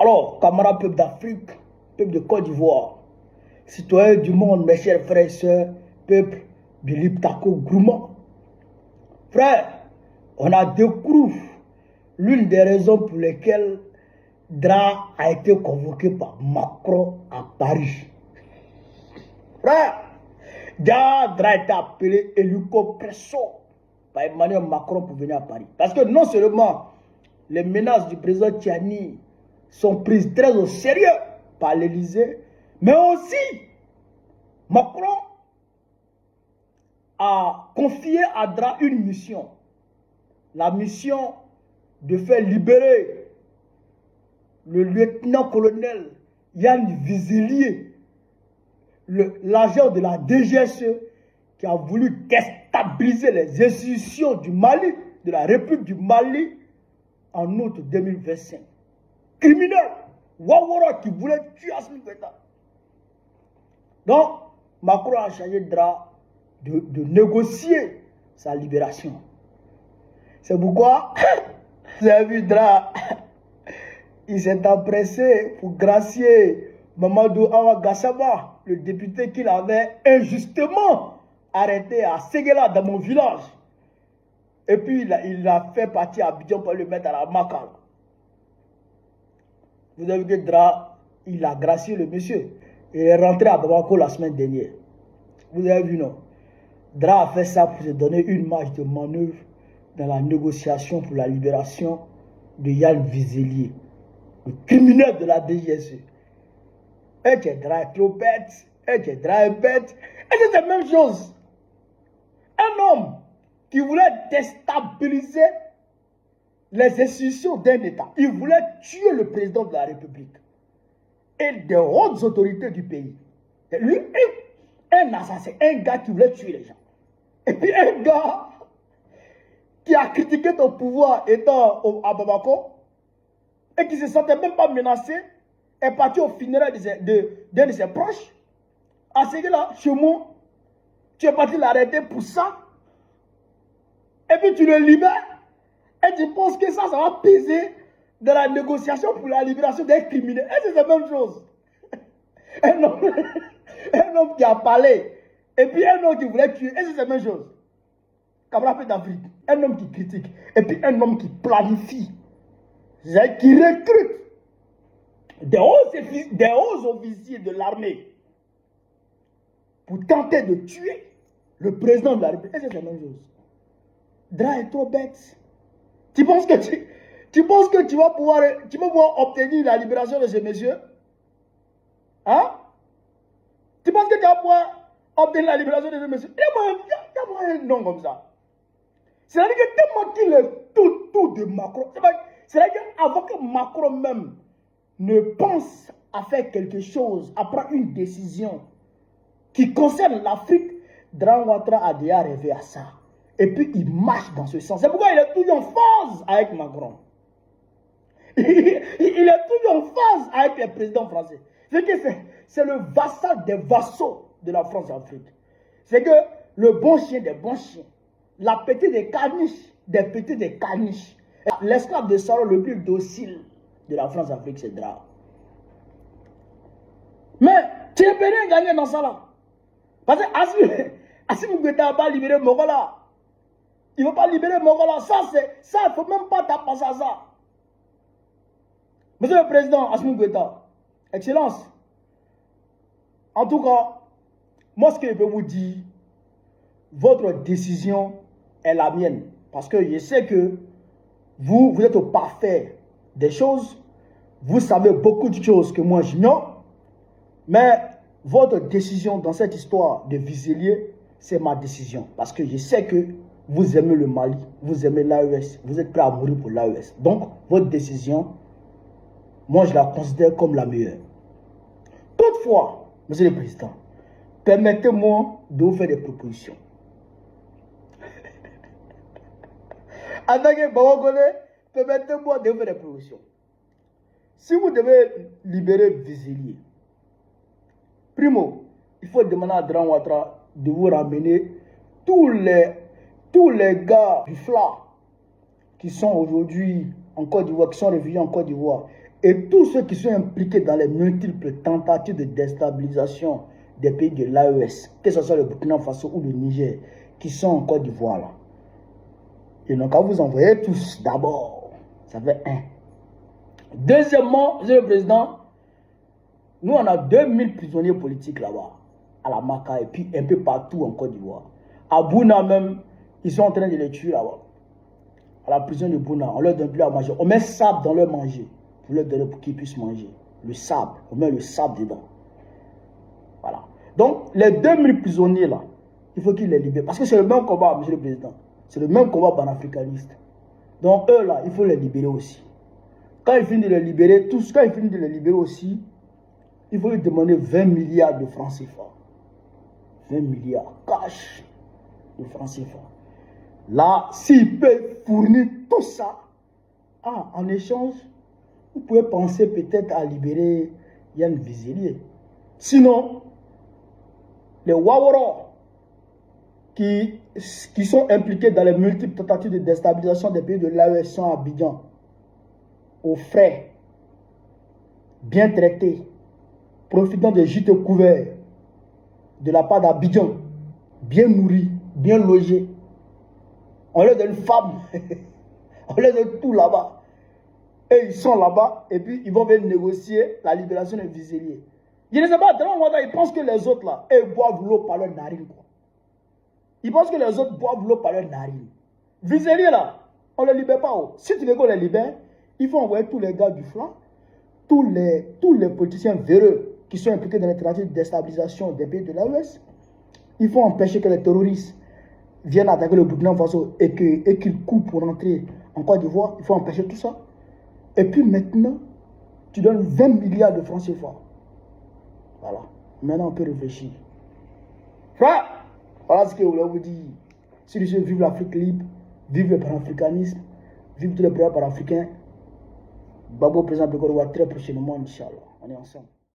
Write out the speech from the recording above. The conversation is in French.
Alors, camarades peuple d'Afrique, peuple de Côte d'Ivoire, citoyens du monde, mes chers frères et sœurs, peuple de l'Iptako Grouma. Frère, on a découvert l'une des raisons pour lesquelles Dra a été convoqué par Macron à Paris. Frère, Dra a été appelé hélico-presso par Emmanuel Macron pour venir à Paris. Parce que non seulement les menaces du président Tiani sont prises très au sérieux par l'Élysée, mais aussi Macron a confié à Dra une mission. La mission de faire libérer le lieutenant-colonel Yann Vizelier, l'agent de la DGSE qui a voulu déstabiliser les institutions du Mali, de la République du Mali, en août 2025. Criminel, Wawara qui voulait tuer Assimi Goïta. Donc, Macron a chargé Dra de négocier sa libération. C'est pourquoi, vous avez vu Dra, il s'est empressé pour gracier Mamadou Awa Gassama, le député qu'il avait injustement arrêté à Séguéla, dans mon village. Et puis il a fait partir à Abidjan pour le mettre à la Maca. Vous avez vu que Dra, il a gracié le monsieur. Il est rentré à Bamako la semaine dernière. Vous avez vu, non? Dra a fait ça pour se donner une marge de manœuvre dans la négociation pour la libération de Yann Vizelier, le criminel de la DGSE. Et que Dra est trop bête, et que Dra est bête. Et c'est la même chose. Un homme qui voulait déstabiliser les institutions d'un État. Il voulait tuer le président de la République et des hautes autorités du pays. Et lui, un assassin, un gars qui voulait tuer les gens. Et puis un gars qui a critiqué ton pouvoir étant à Bamako et qui ne se sentait même pas menacé, est parti au funérailles d'un de ses proches. À ce là, chez moi, tu es parti l'arrêter pour ça. Et puis tu le libères. Et tu penses que ça va peser dans la négociation pour la libération des criminels. Et c'est la même chose. Un homme qui a parlé. Et puis un homme qui voulait tuer. Et c'est la même chose. Camarade d'Afrique. Un homme qui critique. Et puis un homme qui planifie. Qui recrute des hauts officiers de l'armée pour tenter de tuer le président de la République. Et c'est la même chose. Dra est trop bête. Tu penses que tu vas pouvoir obtenir la libération de ce monsieur? Hein? Tu penses que tu vas pouvoir obtenir la libération de ce monsieur? Il y a un nom comme ça. C'est-à-dire que tellement qu'il est tout de Macron. C'est-à-dire qu'avant que Macron même ne pense à faire quelque chose, à prendre une décision qui concerne l'Afrique, Dra Ouattara a déjà rêvé à ça. Et puis il marche dans ce sens. C'est pourquoi il est toujours en phase avec Macron. Il est toujours en phase avec les présidents français. C'est le vassal des vassaux de la France-Afrique. C'est que le bon chien des bons chiens, la petite des caniches des petites des caniches. L'esclave de salon le plus docile de la France-Afrique, c'est Dra. Mais tu ne peux rien gagner dans ça là. Parce que Assimi Goïta va libérer Mogola. Il ne va pas libérer Mogola. Ça, il ne faut même pas taper à ça. Monsieur le Président Assimi Goïta, Excellence, en tout cas, moi ce que je peux vous dire, votre décision est la mienne. Parce que je sais que vous êtes au parfait des choses. Vous savez beaucoup de choses que moi j'ignore. Mais votre décision dans cette histoire de Vizelier, c'est ma décision. Parce que je sais que vous aimez le Mali, vous aimez l'AES, vous êtes prêt à mourir pour l'AES. Donc, votre décision, moi je la considère comme la meilleure. Toutefois, Monsieur le Président, permettez-moi de vous faire des propositions. En tant que Bamako, permettez-moi de vous faire des propositions. Si vous devez libérer Vizelier, primo, il faut demander à Dra Ouattara de vous ramener tous les gars du FLA qui sont aujourd'hui en Côte d'Ivoire, qui sont réfugiés en Côte d'Ivoire, Et tous ceux qui sont impliqués dans les multiples tentatives de déstabilisation des pays de l'AES, que ce soit le Burkina Faso ou le Niger, qui sont en Côte d'Ivoire là, ils n'ont qu'à vous envoyer tous d'abord. Ça fait un. Deuxièmement, Monsieur le Président, nous on a 2000 prisonniers politiques là-bas, à la Maka et puis un peu partout en Côte d'Ivoire. À Bouna même, ils sont en train de les tuer là-bas. À la prison de Bouna, on leur donne plus à manger. On met sable dans leur manger pour leur donner pour qu'ils puissent manger. Le sable, on met le sable dedans. Voilà. Donc, les 2000 prisonniers là, il faut qu'ils les libèrent. Parce que c'est le même combat, Monsieur le Président. C'est le même combat panafricaniste. Donc, eux là, il faut les libérer aussi. Quand ils finissent de les libérer, quand ils finissent de les libérer aussi, il faut lui demander 20 milliards de francs CFA. 20 milliards cash de francs CFA. Là, s'il peut fournir tout ça, en échange, vous pouvez penser peut-être à libérer Yann Vizelier. Sinon, les Wawara qui sont impliqués dans les multiples tentatives de déstabilisation des pays de l'AES sont à Abidjan, aux frais, bien traités, profitant des gîtes couverts de la part d'Abidjan, bien nourris, bien logés. On leur donne femme, on leur donne tout là-bas. Et ils sont là-bas, et puis ils vont venir négocier la libération des Vizelier. Je ne sais pas, dans le moment, ils pensent que les autres là, ils boivent l'eau par leur narine. Quoi. Ils pensent que les autres boivent l'eau par leur narine. Vizelier là, on ne les libère pas. Oh. Si tu veux qu'on les libère, il faut envoyer tous les gars du flanc, tous les politiciens véreux qui sont impliqués dans les tentatives de déstabilisation des pays de l'AES. Il faut empêcher que les terroristes viennent attaquer le Burkina Faso et qu'ils coupent pour entrer en Côte d'Ivoire. Il faut empêcher tout ça. Et puis maintenant, tu donnes 20 milliards de francs CFA. Voilà. Maintenant, on peut réfléchir. Frère, voilà ce que je voulais vous dire. Si je vive l'Afrique libre, vive le panafricanisme, vive tous les projets panafricains. Babo, président de Côte d'Ivoire, très prochainement, Inch'Allah. On est ensemble.